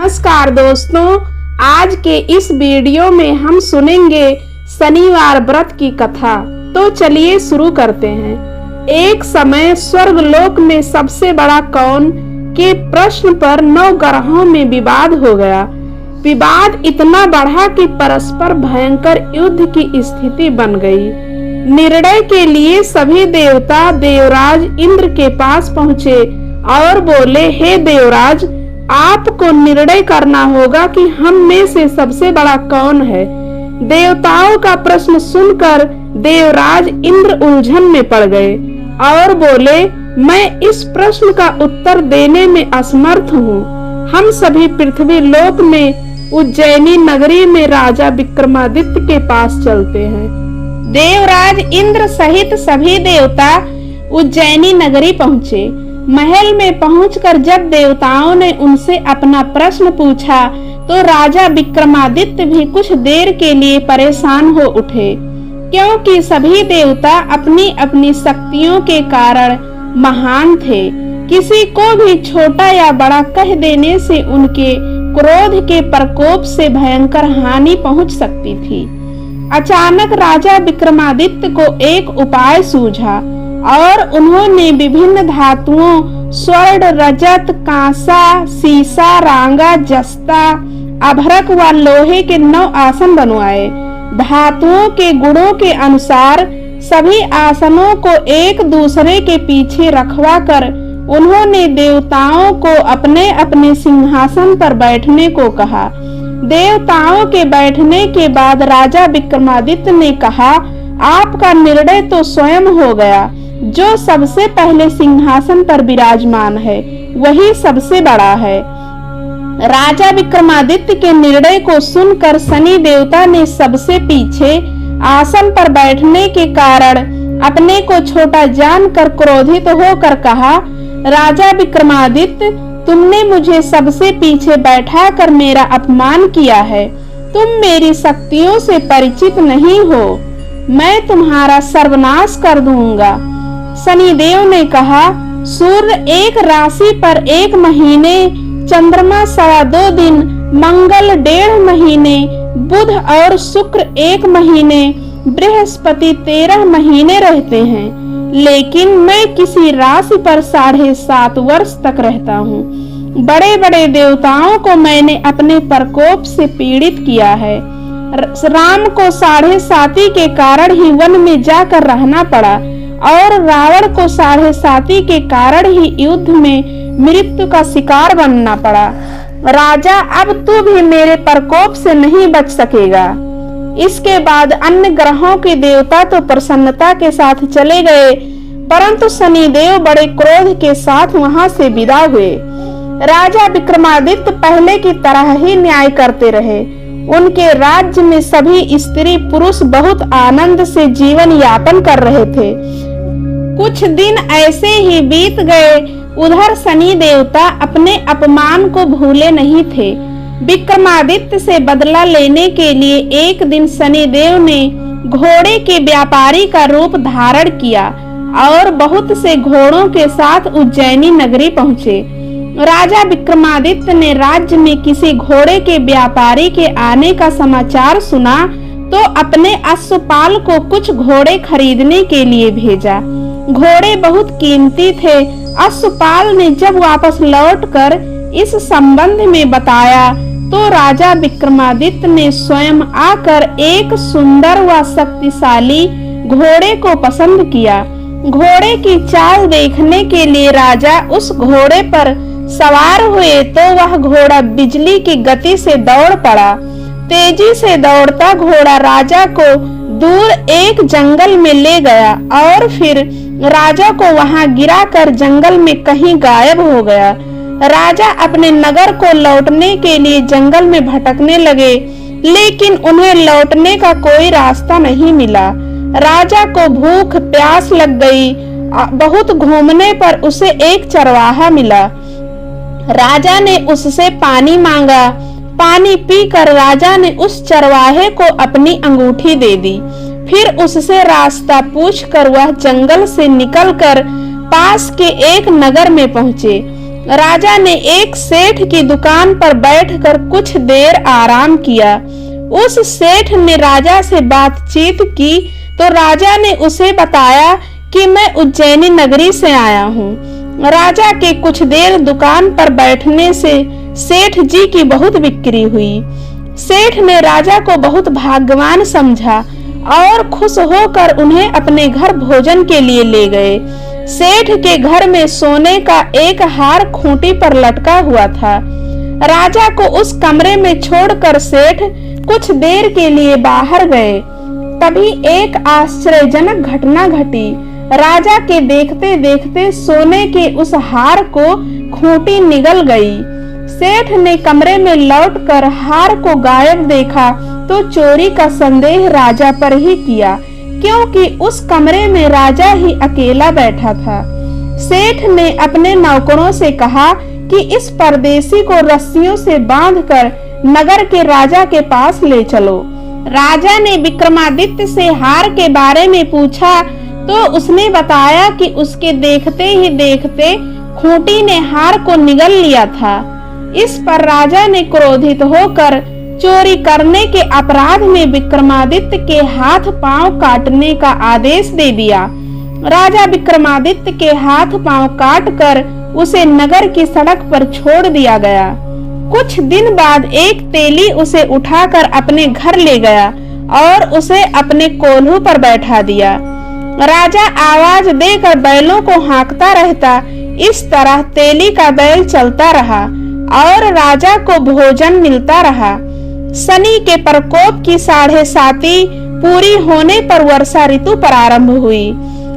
नमस्कार दोस्तों, आज के इस वीडियो में हम सुनेंगे शनिवार व्रत की कथा। तो चलिए शुरू करते हैं। एक समय स्वर्गलोक में सबसे बड़ा कौन के प्रश्न पर 9 ग्रहों में विवाद हो गया। विवाद इतना बढ़ा कि परस्पर भयंकर युद्ध की स्थिति बन गई। निर्णय के लिए सभी देवता देवराज इंद्र के पास पहुँचे और बोले, हे देवराज, आपको निर्णय करना होगा कि हम में से सबसे बड़ा कौन है। देवताओं का प्रश्न सुनकर देवराज इंद्र उलझन में पड़ गए और बोले, मैं इस प्रश्न का उत्तर देने में असमर्थ हूँ। हम सभी पृथ्वी लोक में उज्जैनी नगरी में राजा विक्रमादित्य के पास चलते हैं। देवराज इंद्र सहित सभी देवता उज्जैनी नगरी पहुँचे। महल में पहुंचकर जब देवताओं ने उनसे अपना प्रश्न पूछा तो राजा विक्रमादित्य भी कुछ देर के लिए परेशान हो उठे, क्योंकि सभी देवता अपनी अपनी शक्तियों के कारण महान थे। किसी को भी छोटा या बड़ा कह देने से उनके क्रोध के प्रकोप से भयंकर हानि पहुंच सकती थी। अचानक राजा विक्रमादित्य को एक उपाय सूझा और उन्होंने विभिन्न धातुओं स्वर्ण, रजत, कांसा, सीसा, रांगा, जस्ता, अभ्रक व लोहे के 9 आसन बनवाए। धातुओं के गुणों के अनुसार सभी आसनों को एक दूसरे के पीछे रखवा कर उन्होंने देवताओं को अपने अपने सिंहासन पर बैठने को कहा। देवताओं के बैठने के बाद राजा विक्रमादित्य ने कहा, आपका निर्णय तो स्वयं हो गया। जो सबसे पहले सिंहासन पर विराजमान है वही सबसे बड़ा है। राजा विक्रमादित्य के निर्णय को सुनकर शनि देवता ने सबसे पीछे आसन पर बैठने के कारण अपने को छोटा जानकर क्रोधित होकर कहा, राजा विक्रमादित्य, तुमने मुझे सबसे पीछे बैठाकर मेरा अपमान किया है। तुम मेरी शक्तियों से परिचित नहीं हो। मैं तुम्हारा सर्वनाश कर दूंगा। शनिदेव ने कहा, सूर्य एक राशि पर 1 महीने, चंद्रमा 2.25 दिन, मंगल 1.5 महीने, बुध और शुक्र 1 महीने, बृहस्पति 13 महीने रहते हैं, लेकिन मैं किसी राशि पर 7.5 वर्ष तक रहता हूँ। बड़े बड़े देवताओं को मैंने अपने प्रकोप से पीड़ित किया है। राम को 7.5 के कारण ही वन में जाकर रहना पड़ा और रावण को 7.5 के कारण ही युद्ध में मृत्यु का शिकार बनना पड़ा। राजा, अब तू भी मेरे प्रकोप से नहीं बच सकेगा। इसके बाद अन्य ग्रहों के देवता तो प्रसन्नता के साथ चले गए, परंतु शनिदेव बड़े क्रोध के साथ वहां से विदा हुए। राजा विक्रमादित्य पहले की तरह ही न्याय करते रहे। उनके राज्य में सभी स्त्री पुरुष बहुत आनंद से जीवन यापन कर रहे थे। कुछ दिन ऐसे ही बीत गए। उधर शनि देवता अपने अपमान को भूले नहीं थे। विक्रमादित्य से बदला लेने के लिए एक दिन शनिदेव ने घोड़े के व्यापारी का रूप धारण किया और बहुत से घोड़ों के साथ उज्जैनी नगरी पहुँचे। राजा विक्रमादित्य ने राज्य में किसी घोड़े के व्यापारी के आने का समाचार सुना तो अपने अश्वपाल को कुछ घोड़े खरीदने के लिए भेजा। घोड़े बहुत कीमती थे। अश्वपाल ने जब वापस लौटकर इस संबंध में बताया तो राजा विक्रमादित्य ने स्वयं आकर एक सुंदर व शक्तिशाली घोड़े को पसंद किया। घोड़े की चाल देखने के लिए राजा उस घोड़े पर सवार हुए तो वह घोड़ा बिजली की गति से दौड़ पड़ा। तेजी से दौड़ता घोड़ा राजा को दूर एक जंगल में ले गया और फिर राजा को वहां गिराकर जंगल में कहीं गायब हो गया। राजा अपने नगर को लौटने के लिए जंगल में भटकने लगे, लेकिन उन्हें लौटने का कोई रास्ता नहीं मिला। राजा को भूख प्यास लग गई। बहुत घूमने पर उसे एक चरवाहा मिला। राजा ने उससे पानी मांगा। पानी पीकर राजा ने उस चरवाहे को अपनी अंगूठी दे दी। फिर उससे रास्ता पूछकर वह जंगल से निकलकर पास के एक नगर में पहुँचे। राजा ने एक सेठ की दुकान पर बैठकर कुछ देर आराम किया। उस सेठ ने राजा से बातचीत की तो राजा ने उसे बताया कि मैं उज्जैनी नगरी से आया हूँ। राजा के कुछ देर दुकान पर बैठने से सेठ जी की बहुत बिक्री हुई। सेठ ने राजा को बहुत भाग्यवान समझा और खुश होकर उन्हें अपने घर भोजन के लिए ले गए। सेठ के घर में सोने का एक हार खूंटी पर लटका हुआ था। राजा को उस कमरे में छोड़कर सेठ कुछ देर के लिए बाहर गए। तभी एक आश्चर्यजनक घटना घटी। राजा के देखते देखते सोने के उस हार को खूंटी निगल गई। सेठ ने कमरे में लौटकर हार को गायब देखा तो चोरी का संदेह राजा पर ही किया, क्योंकि उस कमरे में राजा ही अकेला बैठा था। सेठ ने अपने नौकरों से कहा कि इस परदेसी को रस्सियों से बांधकर नगर के राजा के पास ले चलो। राजा ने विक्रमादित्य से हार के बारे में पूछा तो उसने बताया कि उसके देखते ही देखते खूंटी ने हार को निगल लिया था। इस पर राजा ने क्रोधित होकर चोरी करने के अपराध में विक्रमादित्य के हाथ पांव काटने का आदेश दे दिया। राजा विक्रमादित्य के हाथ पांव काटकर उसे नगर की सड़क पर छोड़ दिया गया। कुछ दिन बाद एक तेली उसे उठाकर अपने घर ले गया और उसे अपने कोल्हू पर बैठा दिया। राजा आवाज देकर बैलों को हाँकता रहता। इस तरह तेली का बैल चलता रहा और राजा को भोजन मिलता रहा। शनि के प्रकोप की 7.5 पूरी होने पर वर्षा ऋतु प्रारंभ हुई।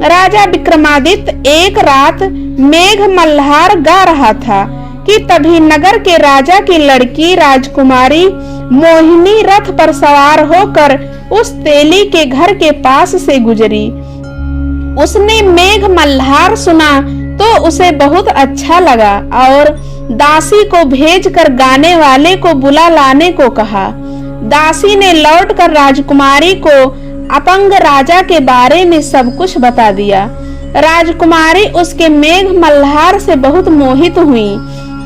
राजा विक्रमादित्य एक रात मेघ मल्हार गा रहा था कि तभी नगर के राजा की लड़की राजकुमारी मोहिनी रथ पर सवार होकर उस तेली के घर के पास से गुजरी। उसने मेघ मल्हार सुना तो उसे बहुत अच्छा लगा और दासी को भेजकर गाने वाले को बुला लाने को कहा। दासी ने लौटकर राजकुमारी को अपंग राजा के बारे में सब कुछ बता दिया। राजकुमारी उसके मेघ मल्हार से बहुत मोहित हुई,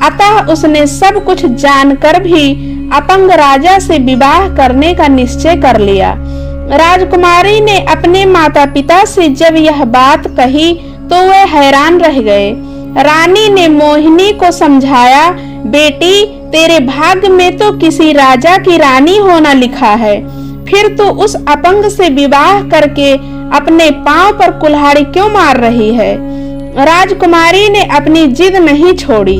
अतः उसने सब कुछ जानकर भी अपंग राजा से विवाह करने का निश्चय कर लिया। राजकुमारी ने अपने माता पिता से जब यह बात कही तो वे हैरान रह गए। रानी ने मोहिनी को समझाया, बेटी तेरे भाग्य में तो किसी राजा की रानी होना लिखा है, फिर तो उस अपंग से विवाह करके अपने पांव पर कुल्हाड़ी क्यों मार रही है। राजकुमारी ने अपनी जिद नहीं छोड़ी।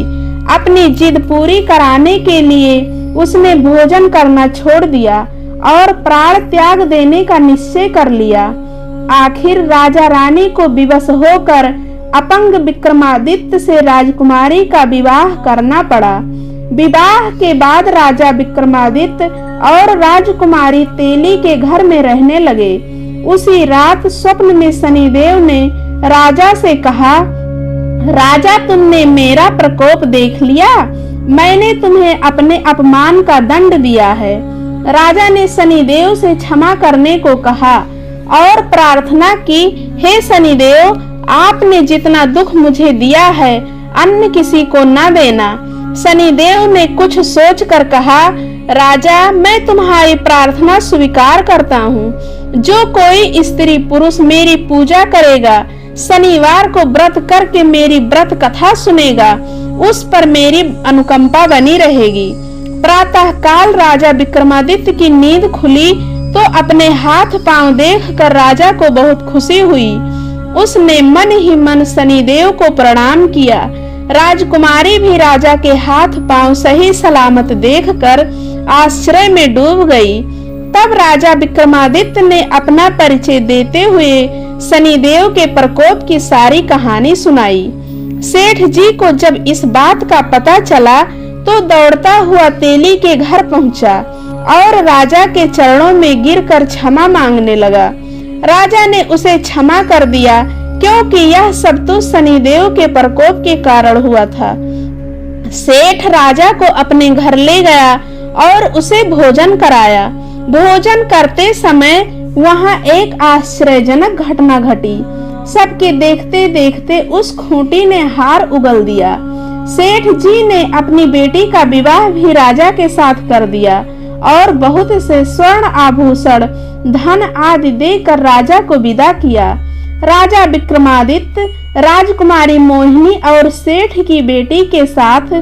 अपनी जिद पूरी कराने के लिए उसने भोजन करना छोड़ दिया और प्राण त्याग देने का निश्चय कर लिया। आखिर राजा रानी को विवश होकर अपंग विक्रमादित्य से राजकुमारी का विवाह करना पड़ा। विवाह के बाद राजा विक्रमादित्य और राजकुमारी तेली के घर में रहने लगे। उसी रात स्वप्न में शनिदेव ने राजा से कहा, राजा तुमने मेरा प्रकोप देख लिया, मैंने तुम्हें अपने अपमान का दंड दिया है। राजा ने शनिदेव से क्षमा करने को कहा और प्रार्थना की, हे शनिदेव आपने जितना दुख मुझे दिया है अन्य किसी को न देना। शनिदेव ने कुछ सोचकर कहा, राजा मैं तुम्हारी प्रार्थना स्वीकार करता हूँ। जो कोई स्त्री पुरुष मेरी पूजा करेगा, शनिवार को व्रत करके मेरी व्रत कथा सुनेगा, उस पर मेरी अनुकंपा बनी रहेगी। प्रातः काल राजा विक्रमादित्य की नींद खुली तो अपने हाथ पांव देखकर राजा को बहुत खुशी हुई। उसने मन ही मन शनिदेव को प्रणाम किया। राजकुमारी भी राजा के हाथ पांव सही सलामत देखकर आश्चर्य में डूब गई। तब राजा विक्रमादित्य ने अपना परिचय देते हुए शनिदेव के प्रकोप की सारी कहानी सुनाई। सेठ जी को जब इस बात का पता चला तो दौड़ता हुआ तेली के घर पहुंचा और राजा के चरणों में गिरकर क्षमा मांगने लगा। राजा ने उसे क्षमा कर दिया, क्योंकि यह सब तो शनिदेव के प्रकोप के कारण हुआ था। सेठ राजा को अपने घर ले गया और उसे भोजन कराया। भोजन करते समय वहां एक आश्चर्यजनक घटना घटी। सबके देखते देखते उस खूंटी ने हार उगल दिया। सेठ जी ने अपनी बेटी का विवाह भी राजा के साथ कर दिया और बहुत से स्वर्ण आभूषण, धन आदि देकर राजा को विदा किया। राजा विक्रमादित्य राजकुमारी मोहिनी और सेठ की बेटी के साथ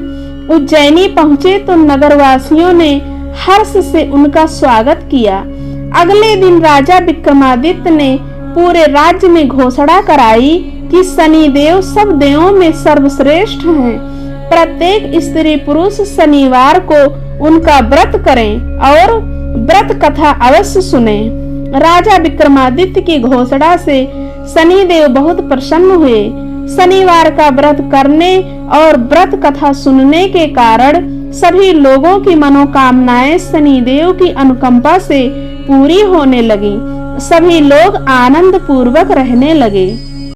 उज्जैनी पहुंचे तो नगरवासियों ने हर्ष से उनका स्वागत किया। अगले दिन राजा विक्रमादित्य ने पूरे राज्य में घोषणा कराई कि शनिदेव सब देवों में सर्वश्रेष्ठ हैं। प्रत्येक स्त्री पुरुष शनिवार को उनका व्रत करें और व्रत कथा अवश्य सुने। राजा विक्रमादित्य की घोषणा से शनिदेव बहुत प्रसन्न हुए। शनिवार का व्रत करने और व्रत कथा सुनने के कारण सभी लोगों की मनोकामनाएं शनिदेव की अनुकंपा से पूरी होने लगी। सभी लोग आनंद पूर्वक रहने लगे।